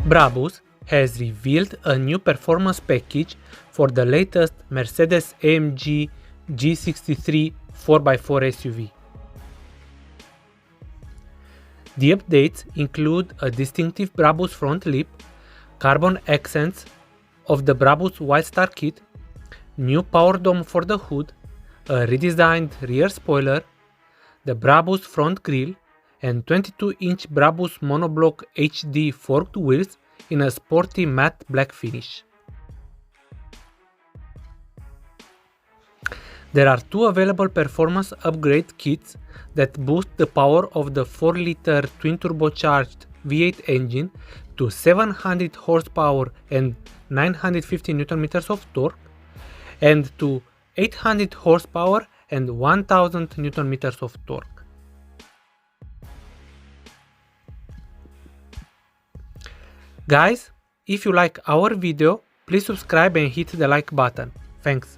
BRABUS has revealed a new performance package for the latest MERCEDES-AMG G63 4x4 SUV. The updates include a distinctive BRABUS front lip, carbon accents of the BRABUS WIDESTAR kit, new power dome for the hood, a redesigned rear spoiler, the BRABUS front grille, and 22-inch BRABUS Monoblock HD forked wheels in a sporty matte black finish. There are two available performance upgrade kits that boost the power of the 4-liter twin-turbocharged V8 engine to 700 horsepower and 950 Nm of torque, and to 800 horsepower and 1000 Nm of torque. Guys, if you like our video, please subscribe and hit the like button. Thanks.